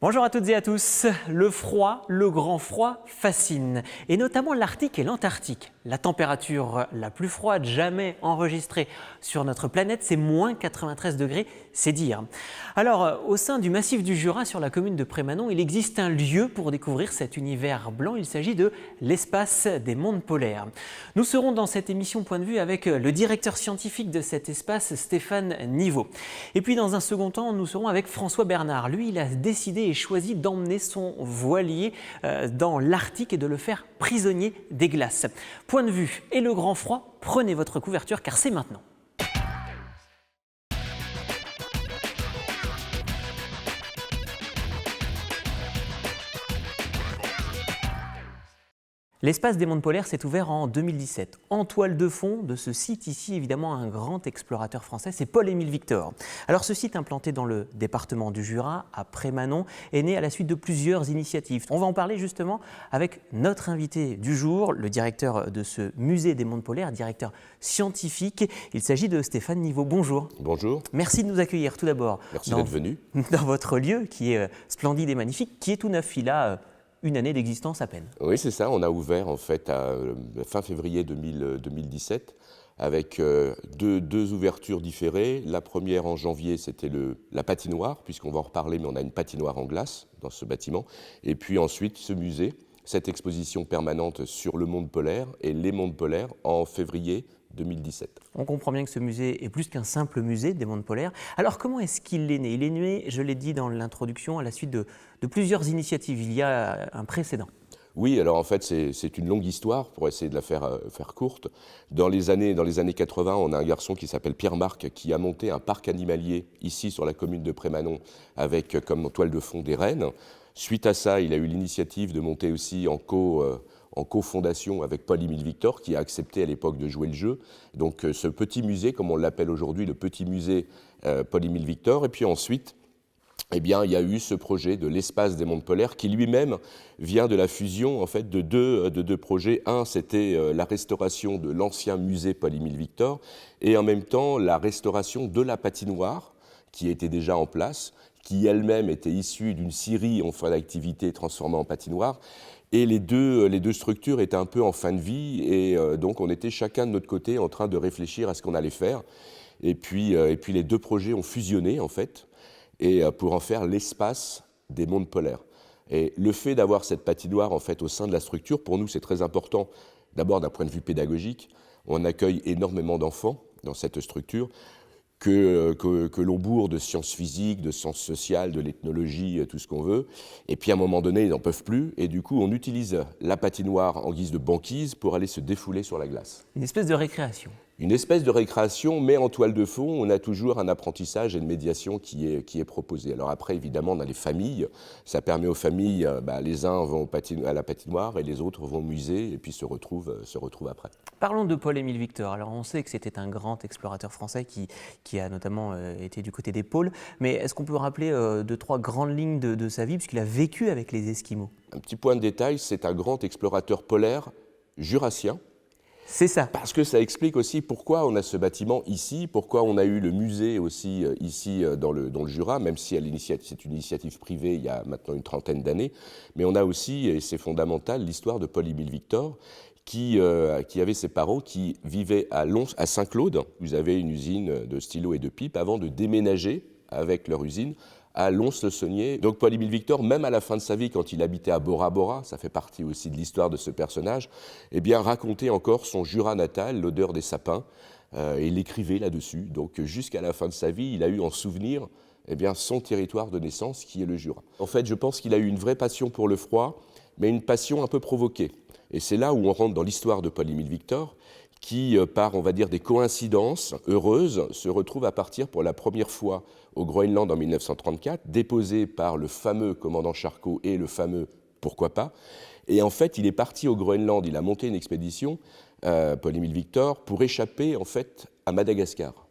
Bonjour à toutes et à tous. Le froid, le grand froid fascine, et notamment l'Arctique et l'Antarctique. La température la plus froide jamais enregistrée sur notre planète, c'est moins 93 degrés, c'est dire. Alors, au sein du massif du Jura, sur la commune de Prémanon, il existe un lieu pour découvrir cet univers blanc. Il s'agit de l'espace des mondes polaires. Nous serons dans cette émission Point de vue avec le directeur scientifique de cet espace, Stéphane Niveau. Et puis dans un second temps, nous serons avec François Bernard. Lui, il a décidé et choisi d'emmener son voilier dans l'Arctique et de le faire prisonnier des glaces. Point de vue et le grand froid, prenez votre couverture car c'est maintenant. L'espace des mondes polaires s'est ouvert en 2017. En toile de fond de ce site ici, évidemment, un grand explorateur français, c'est Paul-Émile Victor. Alors ce site implanté dans le département du Jura, à Prémanon, est né à la suite de plusieurs initiatives. On va en parler justement avec notre invité du jour, le directeur de ce musée des mondes polaires, directeur scientifique. Il s'agit de Stéphane Niveau. Bonjour. Bonjour. Merci de nous accueillir tout d'abord. Merci d'être venu. Dans votre lieu qui est splendide et magnifique, qui est tout neuf. Il a une année d'existence à peine. Oui, c'est ça. On a ouvert en fait à fin février 2017 avec deux ouvertures différées. La première en janvier, c'était la patinoire, puisqu'on va en reparler, mais on a une patinoire en glace dans ce bâtiment. Et puis ensuite, ce musée, cette exposition permanente sur le monde polaire et les mondes polaires en février 2017. On comprend bien que ce musée est plus qu'un simple musée des mondes polaires. Alors comment est-ce qu'il est né? Il est né, je l'ai dit dans l'introduction, à la suite de plusieurs initiatives. Il y a un précédent. Oui, alors en fait, c'est une longue histoire pour essayer de la faire courte. Dans les années 80, on a un garçon qui s'appelle Pierre-Marc qui a monté un parc animalier ici sur la commune de Prémanon avec comme toile de fond des rennes. Suite à ça, il a eu l'initiative de monter aussi en cofondation avec Paul-Émile Victor, qui a accepté à l'époque de jouer le jeu. Donc ce petit musée, comme on l'appelle aujourd'hui, le petit musée Paul-Émile Victor. Et puis ensuite, eh bien, il y a eu ce projet de l'espace des mondes polaires qui lui-même vient de la fusion en fait, de deux projets. Un, c'était la restauration de l'ancien musée Paul-Émile Victor et en même temps la restauration de la patinoire qui était déjà en place, qui elle-même était issue d'une scierie en fin d'activité transformée en patinoire. Et les deux structures étaient un peu en fin de vie et donc on était chacun de notre côté en train de réfléchir à ce qu'on allait faire. Et puis les deux projets ont fusionné en fait et pour en faire l'espace des mondes polaires. Et le fait d'avoir cette patinoire en fait au sein de la structure, pour nous c'est très important. D'abord d'un point de vue pédagogique, on accueille énormément d'enfants dans cette structure. Que l'on bourre de sciences physiques, de sciences sociales, de l'ethnologie, tout ce qu'on veut. Et puis à un moment donné, ils n'en peuvent plus. Et du coup, on utilise la patinoire en guise de banquise pour aller se défouler sur la glace. Une espèce de récréation. Une espèce de récréation, mais en toile de fond, on a toujours un apprentissage et une médiation qui est proposé. Alors après, évidemment, on a les familles. Ça permet aux familles, les uns vont à la patinoire et les autres vont au musée et puis se retrouvent après. Parlons de Paul-Émile Victor. Alors on sait que c'était un grand explorateur français qui a notamment été du côté des pôles. Mais est-ce qu'on peut rappeler deux, trois grandes lignes de sa vie, puisqu'il a vécu avec les Esquimaux? Un petit point de détail, c'est un grand explorateur polaire jurassien. C'est ça. Parce que ça explique aussi pourquoi on a ce bâtiment ici, pourquoi on a eu le musée aussi ici dans le Jura, même si c'est une initiative privée il y a maintenant une trentaine d'années. Mais on a aussi, et c'est fondamental, l'histoire de Paul-Émile Victor, qui avait ses parents qui vivaient à Saint-Claude. Vous avez une usine de stylos et de pipes avant de déménager avec leur usine à Lons-le-Saunier. Donc Paul-Émile Victor, même à la fin de sa vie, quand il habitait à Bora Bora, ça fait partie aussi de l'histoire de ce personnage, eh bien racontait encore son Jura natal, l'odeur des sapins, et il écrivait là-dessus. Donc jusqu'à la fin de sa vie, il a eu en souvenir eh bien, son territoire de naissance, qui est le Jura. En fait, je pense qu'il a eu une vraie passion pour le froid, mais une passion un peu provoquée. Et c'est là où on rentre dans l'histoire de Paul-Émile Victor, qui, par, on va dire, des coïncidences heureuses, se retrouve à partir pour la première fois au Groenland en 1934, déposé par le fameux commandant Charcot et le fameux « pourquoi pas ». Et en fait, il est parti au Groenland, il a monté une expédition, Paul-Émile Victor, pour échapper en fait à Madagascar.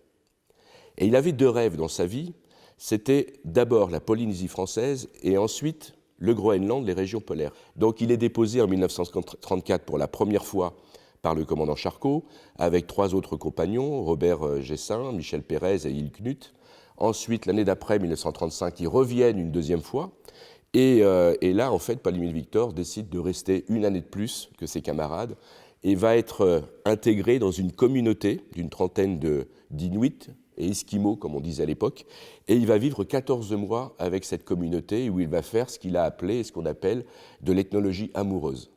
Et il avait deux rêves dans sa vie, c'était d'abord la Polynésie française et ensuite le Groenland, les régions polaires. Donc il est déposé en 1934 pour la première fois par le commandant Charcot, avec trois autres compagnons, Robert Gessin, Michel Pérez et Yves Knut. Ensuite, l'année d'après, 1935, ils reviennent une deuxième fois. Et là, en fait, Paul-Émile Victor décide de rester une année de plus que ses camarades et va être intégré dans une communauté d'une trentaine d'Inuits et Esquimaux, comme on disait à l'époque, et il va vivre 14 mois avec cette communauté où il va faire ce qu'il a appelé, ce qu'on appelle de l'ethnologie amoureuse.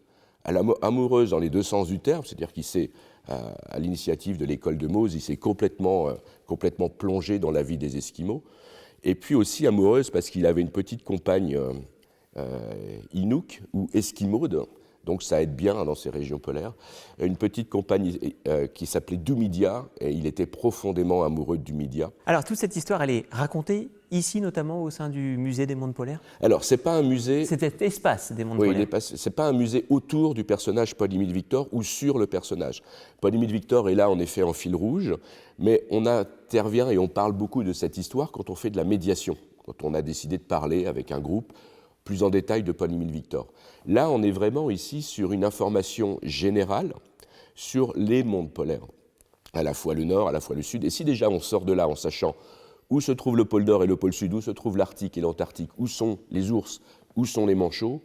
Amoureuse dans les deux sens du terme, c'est-à-dire qu'il s'est, à l'initiative de l'école de Mose, il s'est complètement plongé dans la vie des Esquimaux, et puis aussi amoureuse parce qu'il avait une petite compagne Inuk ou Esquimaude, donc ça aide bien dans ces régions polaires, une petite compagne qui s'appelait Dumidia, et il était profondément amoureux de Dumidia. Alors toute cette histoire, elle est racontée ici notamment au sein du musée des mondes polaires? Alors c'est pas un musée... C'est cet espace des mondes oui, polaires. c'est pas un musée autour du personnage Paul-Émile Victor ou sur le personnage. Paul-Émile Victor est là en effet en fil rouge, mais on intervient et on parle beaucoup de cette histoire quand on fait de la médiation, quand on a décidé de parler avec un groupe plus en détail de Paul-Émile Victor. Là, on est vraiment ici sur une information générale sur les mondes polaires, à la fois le nord, à la fois le sud. Et si déjà on sort de là en sachant où se trouve le pôle nord et le pôle sud, où se trouve l'Arctique et l'Antarctique, où sont les ours, où sont les manchots,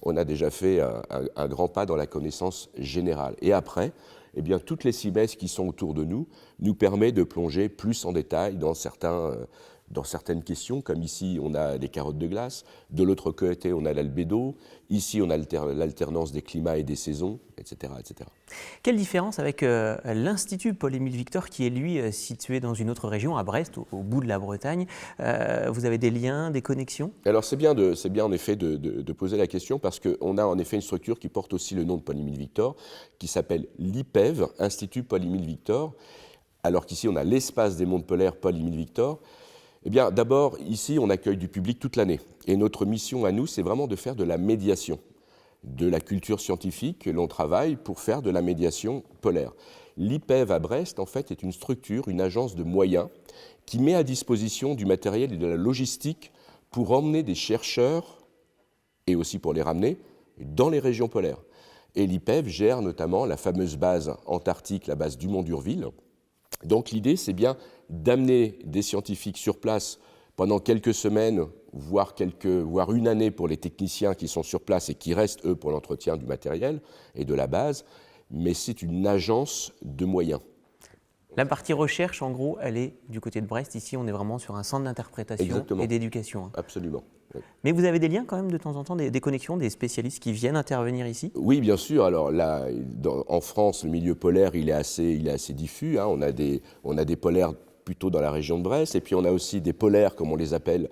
on a déjà fait un grand pas dans la connaissance générale. Et après, eh bien, toutes les cimaises qui sont autour de nous permettent de plonger plus en détail dans certaines questions, comme ici on a les carottes de glace, de l'autre côté on a l'albédo, ici on a l'alternance des climats et des saisons, etc. etc. Quelle différence avec l'Institut Paul-Émile Victor qui est lui situé dans une autre région, à Brest, au bout de la Bretagne. Vous avez des liens, des connexions? Alors c'est bien en effet de poser la question parce qu'on a en effet une structure qui porte aussi le nom de Paul-Émile Victor, qui s'appelle l'IPEV, Institut Paul-Émile Victor, alors qu'ici on a l'espace des mondes polaires Paul-Émile Victor. Eh bien, d'abord, ici, on accueille du public toute l'année. Et notre mission à nous, c'est vraiment de faire de la médiation, de la culture scientifique que l'on travaille pour faire de la médiation polaire. L'IPEV à Brest, en fait, est une structure, une agence de moyens qui met à disposition du matériel et de la logistique pour emmener des chercheurs, et aussi pour les ramener, dans les régions polaires. Et l'IPEV gère notamment la fameuse base antarctique, la base Dumont d'Urville. Donc l'idée, c'est bien d'amener des scientifiques sur place pendant quelques semaines, voire une année pour les techniciens qui sont sur place et qui restent, eux, pour l'entretien du matériel et de la base, mais c'est une agence de moyens. La partie recherche, en gros, elle est du côté de Brest. Ici, on est vraiment sur un centre d'interprétation et d'éducation. Absolument. Oui. Mais vous avez des liens quand même de temps en temps, des connexions, des spécialistes qui viennent intervenir ici? Oui, bien sûr. Alors là, en France, le milieu polaire, il est assez diffus. Hein. On a des polaires plutôt dans la région de Brest, et puis on a aussi des polaires, comme on les appelle,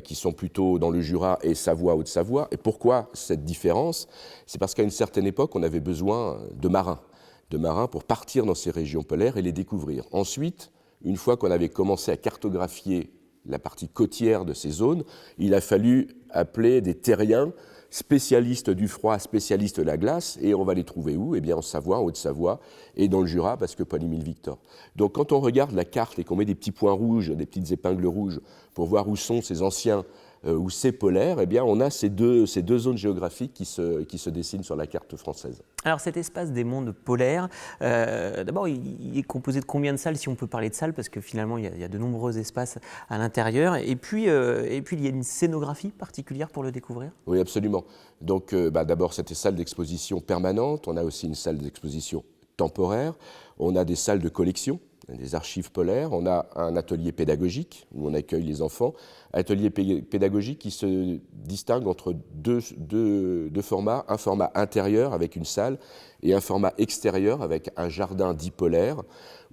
qui sont plutôt dans le Jura et Savoie, Haute-Savoie. Et pourquoi cette différence? C'est parce qu'à une certaine époque, on avait besoin de marins pour partir dans ces régions polaires et les découvrir. Ensuite, une fois qu'on avait commencé à cartographier la partie côtière de ces zones, il a fallu appeler des terriens, spécialistes du froid, spécialistes de la glace, et on va les trouver où? Eh bien en Savoie, en Haute-Savoie et dans le Jura, parce que Paul-Émile Victor. Donc quand on regarde la carte et qu'on met des petits points rouges, des petites épingles rouges, pour voir où sont ces anciens ou ces polaires, eh bien on a ces deux zones géographiques qui se dessinent sur la carte française. Alors cet espace des mondes polaires, d'abord il est composé de combien de salles, si on peut parler de salles, parce que finalement il y a de nombreux espaces à l'intérieur, et puis il y a une scénographie particulière pour le découvrir? Oui, absolument. Donc d'abord cette salle d'exposition permanente, on a aussi une salle d'exposition temporaire, on a des salles de collection, des archives polaires, on a un atelier pédagogique où on accueille les enfants, atelier pédagogique qui se distingue entre deux formats, un format intérieur avec une salle et un format extérieur avec un jardin dit polaire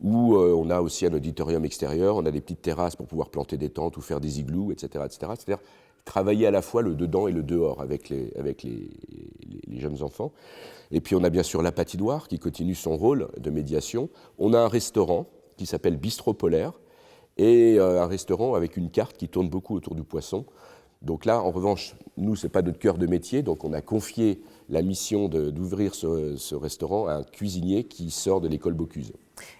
où on a aussi un auditorium extérieur, on a des petites terrasses pour pouvoir planter des tentes ou faire des igloos, etc. etc. C'est-à-dire travailler à la fois le dedans et le dehors avec les jeunes enfants. Et puis on a bien sûr la patinoire qui continue son rôle de médiation. On a un restaurant qui s'appelle Bistrot Polaire, et un restaurant avec une carte qui tourne beaucoup autour du poisson. Donc là, en revanche, nous, ce n'est pas notre cœur de métier, donc on a confié la mission d'ouvrir ce restaurant à un cuisinier qui sort de l'école Bocuse.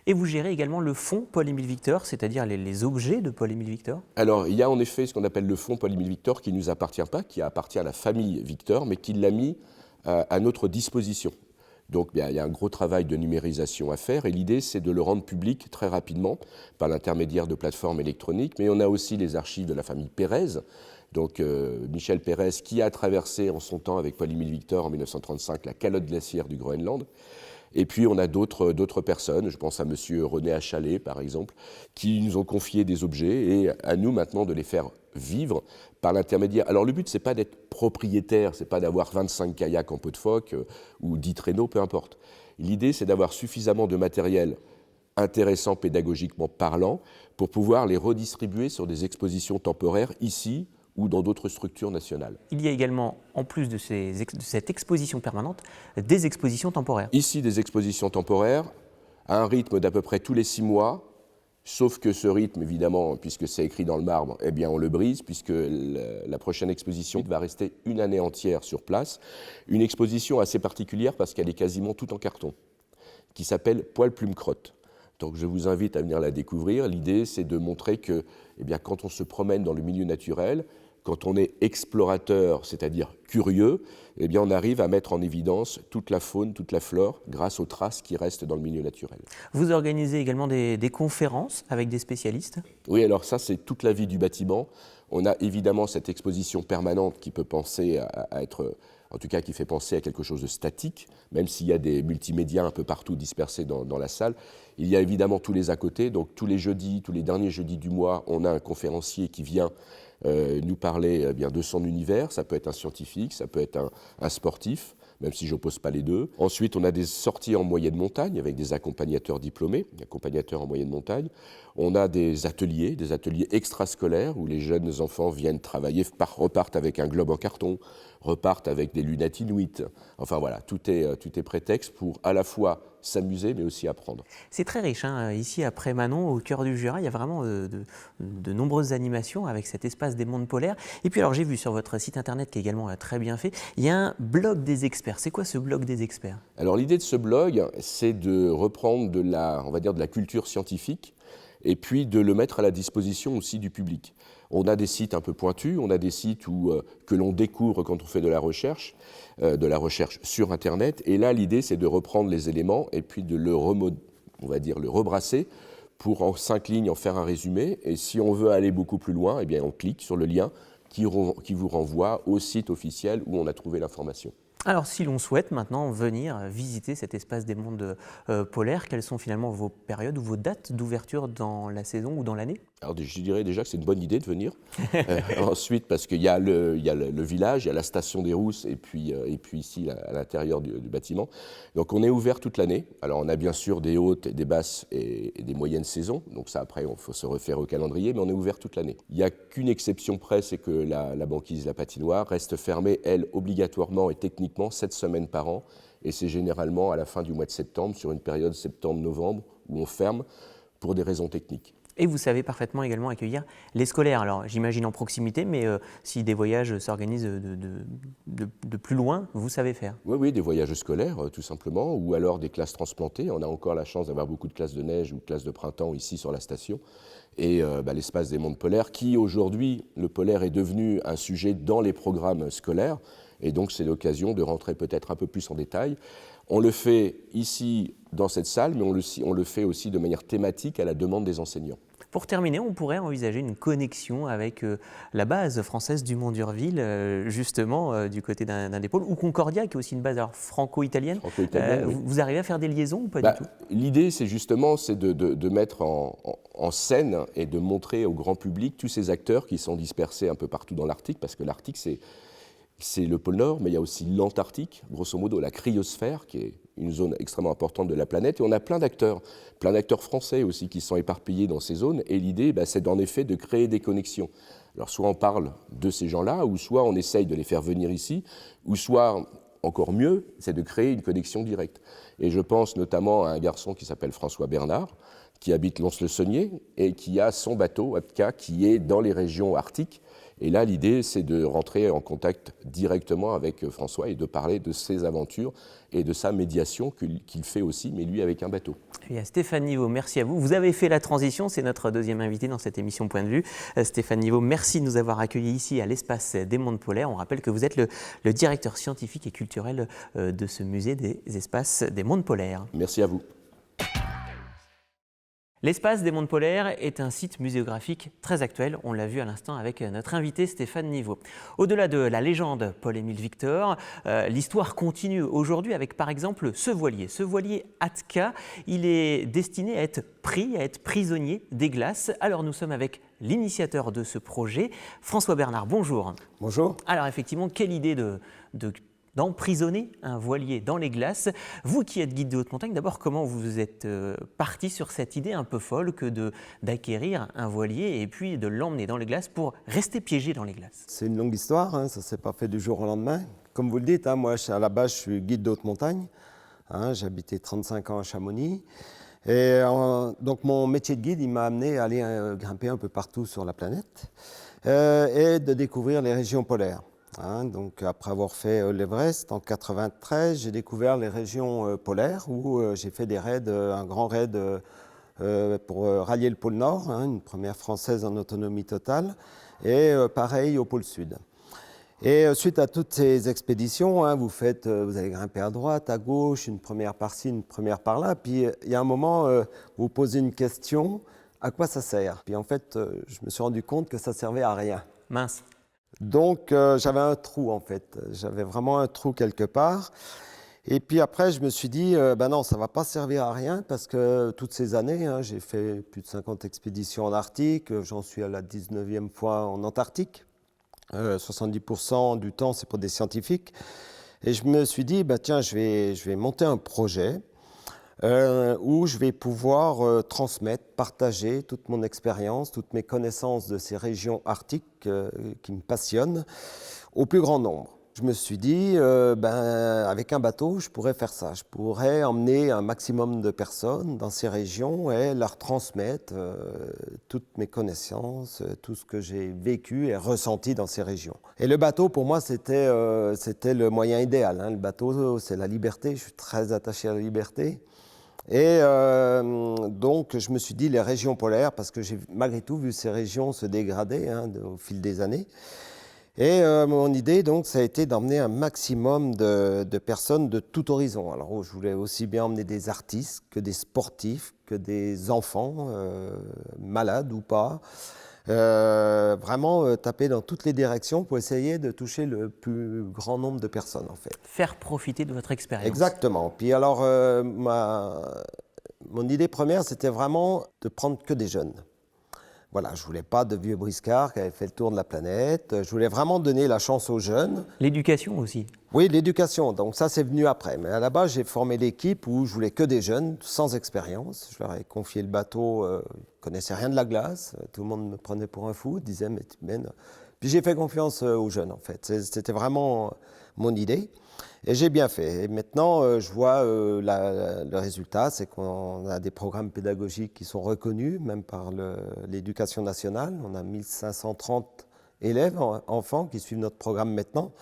Et vous gérez également le fonds Paul-Émile Victor, c'est-à-dire les objets de Paul-Émile Victor? Alors, il y a en effet ce qu'on appelle le fonds Paul-Émile Victor qui ne nous appartient pas, qui appartient à la famille Victor, mais qui l'a mis à notre disposition. Donc il y a un gros travail de numérisation à faire et l'idée c'est de le rendre public très rapidement par l'intermédiaire de plateformes électroniques, mais on a aussi les archives de la famille Pérez, Donc Michel Pérez, qui a traversé en son temps avec Paul-Émile Victor en 1935 la calotte glaciaire du Groenland. Et puis on a d'autres personnes, je pense à monsieur René Achalet par exemple, qui nous ont confié des objets et à nous maintenant de les faire vivre par l'intermédiaire. Alors le but c'est pas d'être propriétaire, c'est pas d'avoir 25 kayaks en peau de phoque ou 10 traîneaux, peu importe. L'idée c'est d'avoir suffisamment de matériel intéressant pédagogiquement parlant pour pouvoir les redistribuer sur des expositions temporaires ici ou dans d'autres structures nationales. Il y a également, en plus de cette exposition permanente, des expositions temporaires. Ici, des expositions temporaires, à un rythme d'à peu près tous les 6 mois, sauf que ce rythme, évidemment, puisque c'est écrit dans le marbre, eh bien on le brise, puisque la prochaine exposition va rester une année entière sur place. Une exposition assez particulière parce qu'elle est quasiment toute en carton, qui s'appelle Poil Plume Crotte. Donc je vous invite à venir la découvrir. L'idée, c'est de montrer que eh bien, quand on se promène dans le milieu naturel, quand on est explorateur, c'est-à-dire curieux, eh bien on arrive à mettre en évidence toute la faune, toute la flore, grâce aux traces qui restent dans le milieu naturel. Vous organisez également des conférences avec des spécialistes? Oui, alors ça, c'est toute la vie du bâtiment. On a évidemment cette exposition permanente qui peut penser à être, en tout cas qui fait penser à quelque chose de statique, même s'il y a des multimédias un peu partout dispersés dans la salle. Il y a évidemment tous les à côté, donc tous les jeudis, tous les derniers jeudis du mois, on a un conférencier qui vient nous parler bien de son univers. Ça peut être un scientifique, ça peut être un sportif, même si je n'oppose pas les deux. Ensuite, on a des sorties en moyenne montagne avec des accompagnateurs diplômés, accompagnateurs en moyenne montagne. On a des ateliers extrascolaires où les jeunes enfants viennent travailler, repartent avec un globe en carton, repartent avec des lunettes inuites. Enfin voilà, tout est prétexte pour à la fois s'amuser mais aussi apprendre. C'est très riche, hein. Ici à Prémanon, au cœur du Jura, il y a vraiment de nombreuses animations avec cet espace des mondes polaires. Et puis alors j'ai vu sur votre site internet qui est également très bien fait, il y a un blog des experts. C'est quoi ce blog des experts? Alors l'idée de ce blog, c'est de reprendre de la culture scientifique et puis de le mettre à la disposition aussi du public. On a des sites un peu pointus, on a des sites que l'on découvre quand on fait de la recherche sur Internet. Et là, l'idée, c'est de reprendre les éléments et puis de le rebrasser pour en 5 lignes en faire un résumé. Et si on veut aller beaucoup plus loin, eh bien, on clique sur le lien qui vous renvoie au site officiel où on a trouvé l'information. Alors, si l'on souhaite maintenant venir visiter cet espace des mondes polaires, quelles sont finalement vos périodes ou vos dates d'ouverture dans la saison ou dans l'année? Alors, je dirais déjà que c'est une bonne idée de venir. Ensuite, parce qu'il y a le village, il y a la station des Rousses et puis ici, à l'intérieur du bâtiment. Donc, on est ouvert toute l'année. Alors, on a bien sûr des hautes, des basses et des moyennes saisons. Donc, ça, après, il faut se refaire au calendrier, mais on est ouvert toute l'année. Il n'y a qu'une exception près, c'est que la banquise, la patinoire, reste fermée, elle, obligatoirement et techniquement, 7 semaines par an, et c'est généralement à la fin du mois de septembre, sur une période septembre-novembre, où on ferme pour des raisons techniques. Et vous savez parfaitement également accueillir les scolaires. Alors j'imagine en proximité, mais si des voyages s'organisent de plus loin, vous savez faire? Oui, des voyages scolaires, tout simplement, ou alors des classes transplantées. On a encore la chance d'avoir beaucoup de classes de neige ou de classes de printemps ici sur la station. Et l'espace des mondes polaires, qui aujourd'hui, le polaire est devenu un sujet dans les programmes scolaires. Et donc, c'est l'occasion de rentrer peut-être un peu plus en détail. On le fait ici, dans cette salle, mais on le fait aussi de manière thématique à la demande des enseignants. Pour terminer, on pourrait envisager une connexion avec la base française du Mont d'Urville, justement, du côté d'un des pôles, ou Concordia, qui est aussi une base franco-italienne. Oui. Vous arrivez à faire des liaisons ou pas du tout? L'idée, c'est justement de mettre en scène et de montrer au grand public tous ces acteurs qui sont dispersés un peu partout dans l'Arctique, parce que l'Arctique, c'est le pôle Nord, mais il y a aussi l'Antarctique, grosso modo la cryosphère, qui est une zone extrêmement importante de la planète. Et on a plein d'acteurs français aussi qui sont éparpillés dans ces zones. Et l'idée, c'est en effet de créer des connexions. Alors soit on parle de ces gens-là, ou soit on essaye de les faire venir ici, ou soit, encore mieux, c'est de créer une connexion directe. Et je pense notamment à un garçon qui s'appelle François Bernard, qui habite Lons-le-Saunier et qui a son bateau, Aptka, qui est dans les régions arctiques. Et là, l'idée, c'est de rentrer en contact directement avec François et de parler de ses aventures et de sa médiation qu'il fait aussi, mais lui avec un bateau. Et Stéphane Niveau, merci à vous. Vous avez fait la transition, c'est notre deuxième invité dans cette émission Point de vue. Stéphane Niveau, merci de nous avoir accueillis ici à l'espace des mondes polaires. On rappelle que vous êtes le directeur scientifique et culturel de ce musée des espaces des mondes polaires. Merci à vous. L'espace des mondes polaires est un site muséographique très actuel, on l'a vu à l'instant avec notre invité Stéphane Niveau. Au-delà de la légende Paul-Émile Victor, l'histoire continue aujourd'hui avec par exemple ce voilier Atka. Il est destiné à être prisonnier des glaces. Alors nous sommes avec l'initiateur de ce projet, François Bernard, bonjour. Bonjour. Alors effectivement, quelle idée d'emprisonner un voilier dans les glaces. Vous qui êtes guide de haute montagne, d'abord, comment vous êtes parti sur cette idée un peu folle que d'acquérir un voilier et puis de l'emmener dans les glaces pour rester piégé dans les glaces? C'est une longue histoire, hein, ça ne s'est pas fait du jour au lendemain. Comme vous le dites, hein, moi à la base je suis guide de haute montagne, hein, j'ai habité 35 ans à Chamonix. Et donc mon métier de guide, il m'a amené à aller grimper un peu partout sur la planète et de découvrir les régions polaires. Hein, donc après avoir fait l'Everest en 93, j'ai découvert les régions polaires où j'ai fait des raids, un grand raid pour rallier le pôle Nord, hein, une première française en autonomie totale, et pareil au pôle Sud. Et suite à toutes ces expéditions, hein, vous allez grimper à droite, à gauche, une première par-ci, une première par-là, puis il y a un moment, vous posez une question, à quoi ça sert? Puis en fait, je me suis rendu compte que ça servait à rien. Mince. Donc j'avais un trou en fait, j'avais vraiment un trou quelque part. Et puis après je me suis dit, ben non, ça ne va pas servir à rien parce que toutes ces années, hein, j'ai fait plus de 50 expéditions en Arctique, j'en suis à la 19e fois en Antarctique. 70% du temps c'est pour des scientifiques. Et je me suis dit, ben, tiens, je vais monter un projet où je vais pouvoir transmettre, partager toute mon expérience, toutes mes connaissances de ces régions arctiques qui me passionnent au plus grand nombre. Je me suis dit, avec un bateau, je pourrais faire ça. Je pourrais emmener un maximum de personnes dans ces régions et leur transmettre toutes mes connaissances, tout ce que j'ai vécu et ressenti dans ces régions. Et le bateau, pour moi, c'était le moyen idéal. Hein. Le bateau, c'est la liberté. Je suis très attaché à la liberté. Et donc, je me suis dit les régions polaires, parce que j'ai malgré tout vu ces régions se dégrader hein, au fil des années. Et mon idée, donc, ça a été d'emmener un maximum de personnes de tout horizon. Alors, je voulais aussi bien emmener des artistes que des sportifs, que des enfants, malades ou pas. Vraiment taper dans toutes les directions pour essayer de toucher le plus grand nombre de personnes, en fait. Faire profiter de votre expérience. Exactement. Puis alors, mon idée première, c'était vraiment de prendre que des jeunes. Voilà, je ne voulais pas de vieux briscards qui avaient fait le tour de la planète. Je voulais vraiment donner la chance aux jeunes. L'éducation aussi. Oui, l'éducation. Donc ça, c'est venu après. Mais à la base, j'ai formé l'équipe où je voulais que des jeunes sans expérience. Je leur ai confié le bateau. Ils ne connaissaient rien de la glace. Tout le monde me prenait pour un fou. Disait, mais puis j'ai fait confiance aux jeunes, en fait. C'était vraiment mon idée. Et j'ai bien fait. Et maintenant, je vois le résultat, c'est qu'on a des programmes pédagogiques qui sont reconnus, même par l'Éducation nationale. On a 1530 élèves, enfants, qui suivent notre programme maintenant.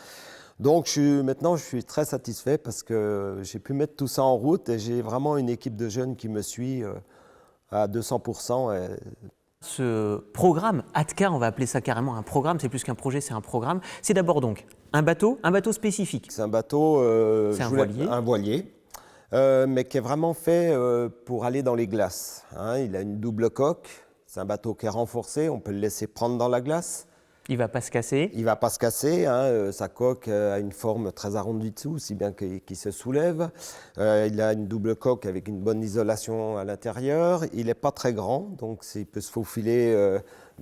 Donc maintenant, je suis très satisfait parce que j'ai pu mettre tout ça en route et j'ai vraiment une équipe de jeunes qui me suit à 200%. Ce programme, Atka, on va appeler ça carrément un programme, c'est plus qu'un projet, c'est un programme. C'est d'abord donc un bateau spécifique. C'est un bateau, un voilier, mais qui est vraiment fait pour aller dans les glaces. Hein. Il a une double coque, c'est un bateau qui est renforcé, on peut le laisser prendre dans la glace. Il ne va pas se casser. Il ne va pas se casser, hein. Sa coque a une forme très arrondie dessous, si bien qu'il se soulève. Il a une double coque avec une bonne isolation à l'intérieur. Il n'est pas très grand, donc il peut se faufiler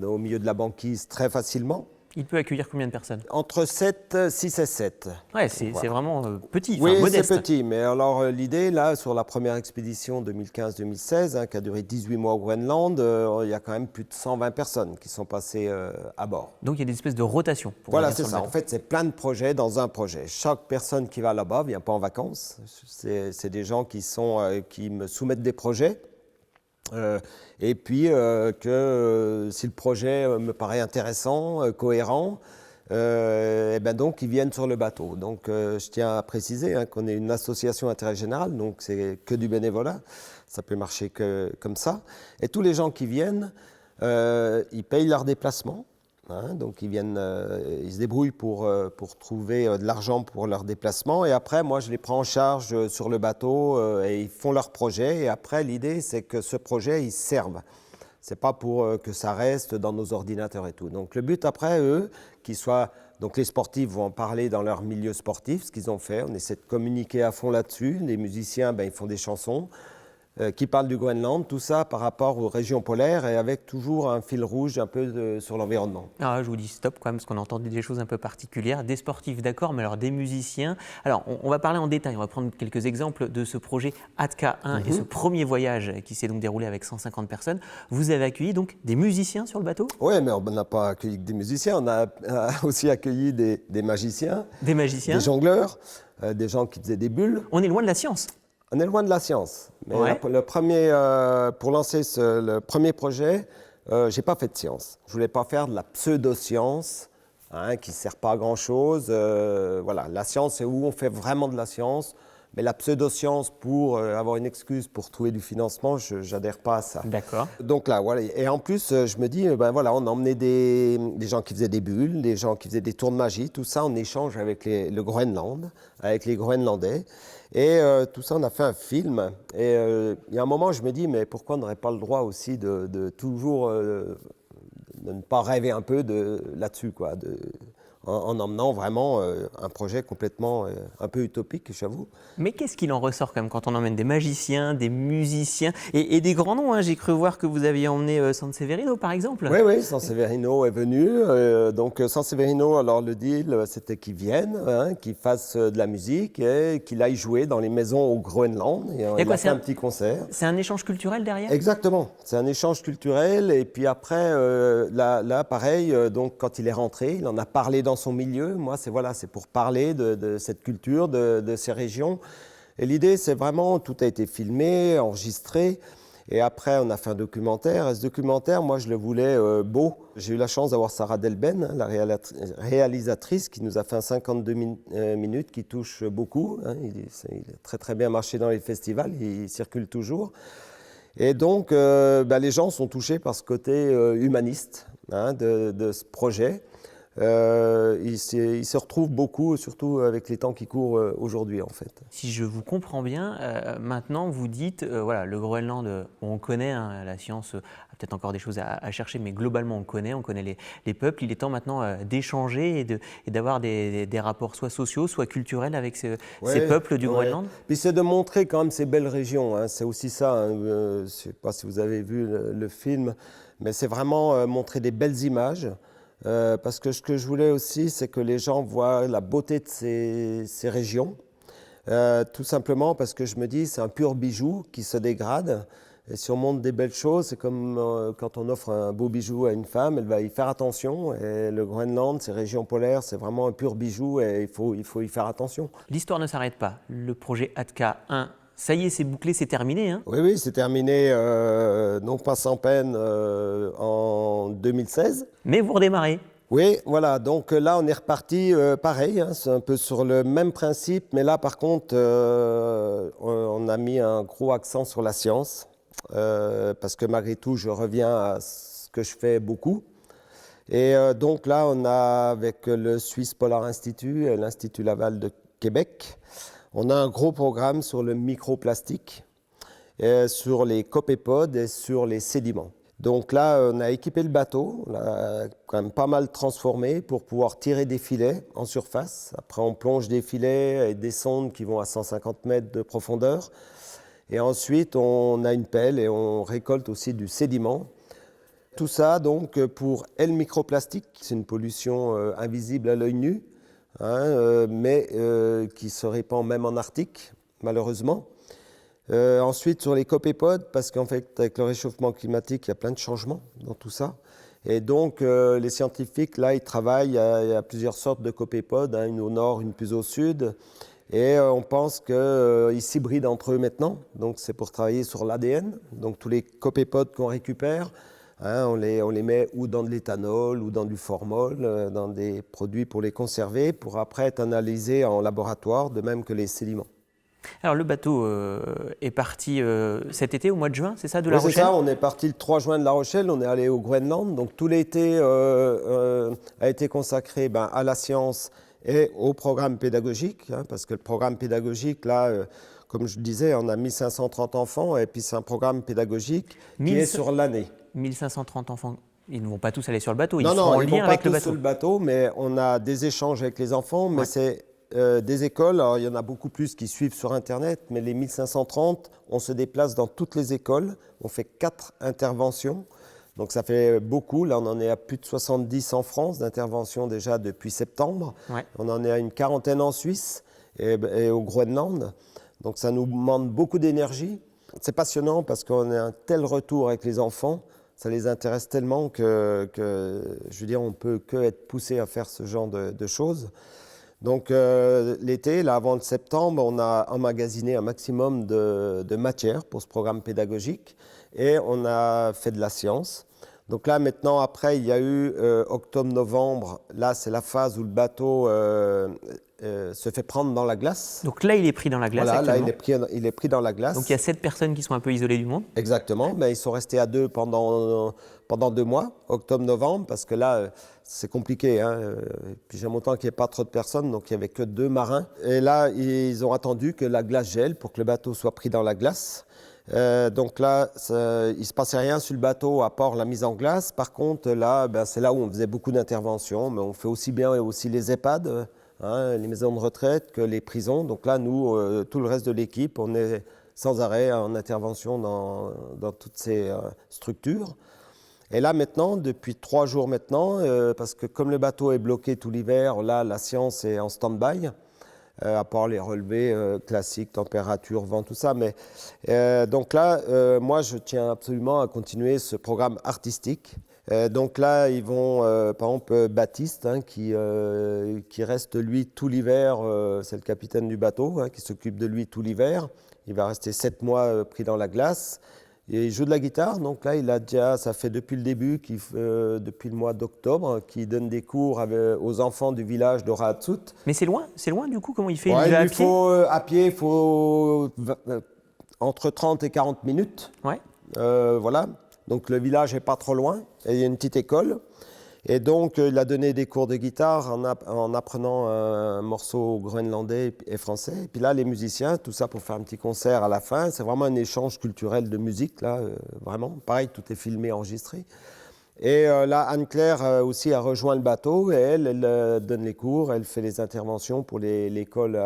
au milieu de la banquise très facilement. Il peut accueillir combien de personnes? Entre 6 et 7. Ouais, c'est vraiment petit, oui, modeste. C'est petit, mais alors l'idée, là, sur la première expédition 2015-2016, hein, qui a duré 18 mois au Groenland, il y a quand même plus de 120 personnes qui sont passées à bord. Donc il y a des espèces de rotation. Voilà, c'est ça. En fait, c'est plein de projets dans un projet. Chaque personne qui va là-bas ne vient pas en vacances. C'est des gens qui me soumettent des projets. Et puis que si le projet me paraît intéressant, cohérent, et ben donc ils viennent sur le bateau. Donc je tiens à préciser hein, qu'on est une association d'intérêt général, donc c'est que du bénévolat, ça peut marcher que comme ça. Et tous les gens qui viennent, ils payent leur déplacement. Donc ils se débrouillent pour trouver de l'argent pour leur déplacement. Et après, moi, je les prends en charge sur le bateau et ils font leur projet. Et après, l'idée, c'est que ce projet, ils servent. C'est pas pour que ça reste dans nos ordinateurs et tout. Donc le but après, eux, donc les sportifs vont en parler dans leur milieu sportif, ce qu'ils ont fait. On essaie de communiquer à fond là-dessus. Les musiciens, ils font des chansons qui parlent du Groenland, tout ça par rapport aux régions polaires et avec toujours un fil rouge un peu sur l'environnement. Ah, je vous dis stop quand même, parce qu'on a entendu des choses un peu particulières. Des sportifs, d'accord, mais alors des musiciens. Alors, on va parler en détail, on va prendre quelques exemples de ce projet ATKA 1 et ce premier voyage qui s'est donc déroulé avec 150 personnes. Vous avez accueilli donc des musiciens sur le bateau? Oui, mais on n'a pas accueilli que des musiciens, on a aussi accueilli des magiciens, des magiciens, des jongleurs, des gens qui faisaient des bulles. On est loin de la science. On est loin de la science. Mais ouais. pour lancer le premier projet, je n'ai pas fait de science. Je ne voulais pas faire de la pseudo-science qui ne sert pas à grand-chose. Voilà. La science, c'est où on fait vraiment de la science. Mais la pseudo-science, pour avoir une excuse pour trouver du financement, je n'adhère pas à ça. D'accord. Donc là, voilà. Et en plus, je me dis, voilà, on a emmené des gens qui faisaient des bulles, des gens qui faisaient des tours de magie, tout ça en échange avec le Groenland, avec les Groenlandais. Et tout ça, on a fait un film. Et il y a un moment, je me dis, mais pourquoi on n'aurait pas le droit aussi de toujours de ne pas rêver un peu là-dessus, quoi, en emmenant vraiment un projet complètement un peu utopique, j'avoue. Mais qu'est-ce qu'il en ressort quand même quand on emmène des magiciens, des musiciens et des grands noms, J'ai cru voir que vous aviez emmené Sanseverino, par exemple. Oui, Sanseverino est venu. Donc Sanseverino, alors le deal, c'était qu'il vienne, qu'il fasse de la musique et qu'il aille jouer dans les maisons au Groenland. Et il a fait un petit concert. C'est un échange culturel derrière ? Exactement, c'est un échange culturel. Et puis après, là, pareil, donc quand il est rentré, il en a parlé dans son milieu. Moi, c'est pour parler de cette culture, de ces régions. Et l'idée, c'est vraiment, tout a été filmé, enregistré. Et après, on a fait un documentaire. Et ce documentaire, moi, je le voulais beau. J'ai eu la chance d'avoir Sarah Delben, la réalisatrice, qui nous a fait un 52 minutes, qui touche beaucoup. Il a très, très bien marché dans les festivals. Il circule toujours. Et donc, les gens sont touchés par ce côté humaniste de ce projet. Ils se retrouvent beaucoup, surtout avec les temps qui courent aujourd'hui, en fait. Si je vous comprends bien, maintenant vous dites, voilà, le Groenland, on connaît, la science a peut-être encore des choses à chercher, mais globalement on connaît les peuples. Il est temps maintenant d'échanger et d'avoir des rapports soit sociaux, soit culturels avec ces peuples du Groenland. Puis c'est de montrer quand même ces belles régions, c'est aussi ça. Je ne sais pas si vous avez vu le film, mais c'est vraiment montrer des belles images. Parce que ce que je voulais aussi, c'est que les gens voient la beauté de ces régions. Tout simplement parce que je me dis, c'est un pur bijou qui se dégrade. Et si on montre des belles choses, c'est comme quand on offre un beau bijou à une femme, elle va y faire attention. Et le Groenland, ces régions polaires, c'est vraiment un pur bijou et il faut y faire attention. L'histoire ne s'arrête pas. Le projet ATKA 1, ça y est, c'est bouclé, c'est terminé. Oui, c'est terminé, non pas sans peine, en 2016. Mais vous redémarrez. Oui, voilà. Donc là, on est reparti pareil. C'est un peu sur le même principe. Mais là, par contre, on a mis un gros accent sur la science. Parce que malgré tout, je reviens à ce que je fais beaucoup. Et donc là, on a, avec le Swiss Polar Institute et l'Institut Laval de Québec, on a un gros programme sur le microplastique, sur les copépodes et sur les sédiments. Donc là, on a équipé le bateau, on l'a quand même pas mal transformé pour pouvoir tirer des filets en surface. Après, on plonge des filets et des sondes qui vont à 150 mètres de profondeur. Et ensuite, on a une pelle et on récolte aussi du sédiment. Tout ça, donc, pour le microplastique, c'est une pollution invisible à l'œil nu, mais qui se répand même en Arctique, malheureusement. Ensuite, sur les copépodes, parce qu'en fait, avec le réchauffement climatique, il y a plein de changements dans tout ça. Et donc, les scientifiques, là, ils travaillent, il y a plusieurs sortes de copépodes, une au nord, une plus au sud. Et on pense qu'ils s'hybrident entre eux maintenant. Donc, c'est pour travailler sur l'ADN. Donc, tous les copépodes qu'on récupère, on les met ou dans de l'éthanol ou dans du formol, dans des produits pour les conserver, pour après être analysés en laboratoire, de même que les sédiments. Alors le bateau est parti cet été, au mois de juin, c'est ça, de La Oui, c'est Rochelle? ça, on est parti le 3 juin de La Rochelle, on est allé au Groenland. Donc tout l'été a été consacré à la science et au programme pédagogique, hein, parce que le programme pédagogique, là, comme je disais, on a 1530 enfants, et puis c'est un programme pédagogique qui est sur l'année. 1530 enfants, ils ne vont pas tous aller sur le bateau, ils Non, seront non, en ils ne lien vont pas avec le tous bateau. sur le bateau, mais on a des échanges avec les enfants, mais Ouais. c'est des écoles. Alors, il y en a beaucoup plus qui suivent sur Internet, mais les 1530, on se déplace dans toutes les écoles. On fait 4 interventions, donc ça fait beaucoup. Là, on en est à plus de 70 en France d'interventions déjà depuis septembre. Ouais. On en est à une quarantaine en Suisse et au Groenland. Donc ça nous demande beaucoup d'énergie. C'est passionnant parce qu'on a un tel retour avec les enfants. Ça les intéresse tellement que je veux dire, on ne peut que être poussé à faire ce genre de choses. Donc l'été, là, avant le septembre, on a emmagasiné un maximum de matière pour ce programme pédagogique et on a fait de la science. Donc là, maintenant, après, il y a eu octobre-novembre. Là, c'est la phase où le bateau se fait prendre dans la glasse. Donc là, il est pris dans la glace Voilà, là, actuellement. il est pris dans la glace. Donc il y a 7 personnes qui sont un peu isolées du monde. Exactement, mais ils sont restés à 2 pendant 2 mois, octobre-novembre, parce que là, c'est compliqué. Hein. Puis j'aime autant qu'il n'y ait pas trop de personnes, donc il n'y avait que 2 marins. Et là, ils ont attendu que la glace gèle pour que le bateau soit pris dans la glace. Donc là, il ne se passait rien sur le bateau à part la mise en glace. Par contre, là, c'est là où on faisait beaucoup d'interventions, mais on fait aussi bien aussi les EHPAD, hein, les maisons de retraite, que les prisons. Donc là, nous, tout le reste de l'équipe, on est sans arrêt en intervention dans toutes ces structures. Et là maintenant, depuis 3 jours maintenant, parce que comme le bateau est bloqué tout l'hiver, là la science est en stand-by, à part les relevés classiques, température, vent, tout ça. Mais donc là, moi je tiens absolument à continuer ce programme artistique. Donc là, ils vont, par exemple, Baptiste, hein, qui reste lui tout l'hiver, c'est le capitaine du bateau, hein, qui s'occupe de lui tout l'hiver. Il va rester 7 mois pris dans la glace. Et il joue de la guitare, donc là, ça fait depuis le début, depuis le mois d'octobre, qu'il donne des cours aux enfants du village de Rahatsut. Mais c'est loin du coup, comment il fait? Ouais, Il va à il pied? faut, à pied, il faut entre 30 et 40 minutes. Ouais. Voilà, donc le village n'est pas trop loin, et il y a une petite école. Et donc, il a donné des cours de guitare en apprenant un morceau groenlandais et français. Et puis là, les musiciens, tout ça pour faire un petit concert à la fin. C'est vraiment un échange culturel de musique, là, vraiment. Pareil, tout est filmé, enregistré. Et là, Anne-Claire aussi a rejoint le bateau et elle donne les cours, elle fait les interventions pour l'école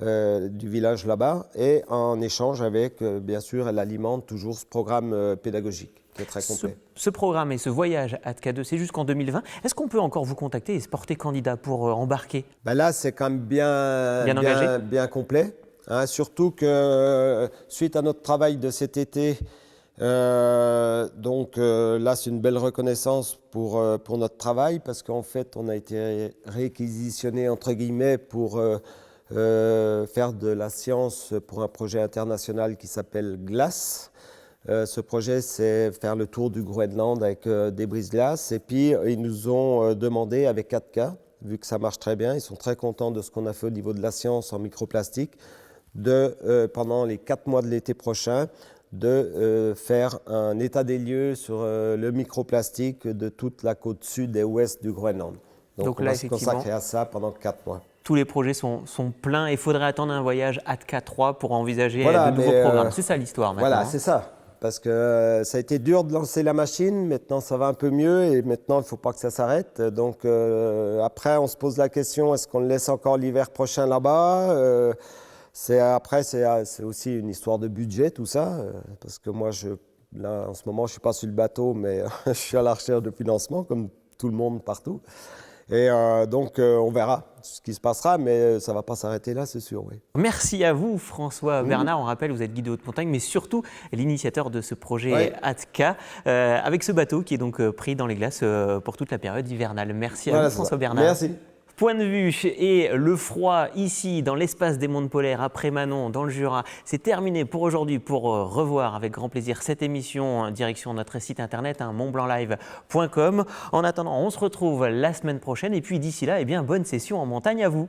du village là-bas. Et en échange avec, bien sûr, elle alimente toujours ce programme pédagogique qui est très complet. Ce programme et ce voyage ATK2, c'est jusqu'en 2020. Est-ce qu'on peut encore vous contacter et se porter candidat pour embarquer? Là, c'est quand même bien complet. Hein, surtout que suite à notre travail de cet été, là, c'est une belle reconnaissance pour notre travail parce qu'en fait, on a été réquisitionné, entre guillemets, pour faire de la science pour un projet international qui s'appelle GLACE. Ce projet, c'est faire le tour du Groenland avec des brise-glaces. Et puis, ils nous ont demandé, avec 4K, vu que ça marche très bien, ils sont très contents de ce qu'on a fait au niveau de la science en microplastique, pendant les 4 mois de l'été prochain, de faire un état des lieux sur le microplastique de toute la côte sud et ouest du Groenland. Donc on là, va se consacrer à ça pendant 4 mois. Tous les projets sont pleins et il faudrait attendre un voyage ATK 3 pour envisager de nouveaux programmes. C'est ça l'histoire maintenant. Voilà, c'est ça. Parce que ça a été dur de lancer la machine, maintenant ça va un peu mieux et maintenant il ne faut pas que ça s'arrête. Donc après on se pose la question, est-ce qu'on le laisse encore l'hiver prochain là-bas Après c'est aussi une histoire de budget tout ça, parce que moi là en ce moment je ne suis pas sur le bateau mais je suis à la recherche de financement comme tout le monde partout. Et donc, on verra ce qui se passera, mais ça ne va pas s'arrêter là, c'est sûr. Oui. Merci à vous, François Bernard. On rappelle, vous êtes guide de haute montagne, mais surtout l'initiateur de ce projet ATK, avec ce bateau qui est donc pris dans les glaces pour toute la période hivernale. Merci à vous, François Bernard. Merci. Point de vue et le froid ici dans l'espace des mondes polaires à Prémanon dans le Jura, c'est terminé pour aujourd'hui. Pour revoir avec grand plaisir cette émission, direction notre site internet montblanclive.com. En attendant, on se retrouve la semaine prochaine et puis d'ici là, bonne session en montagne à vous.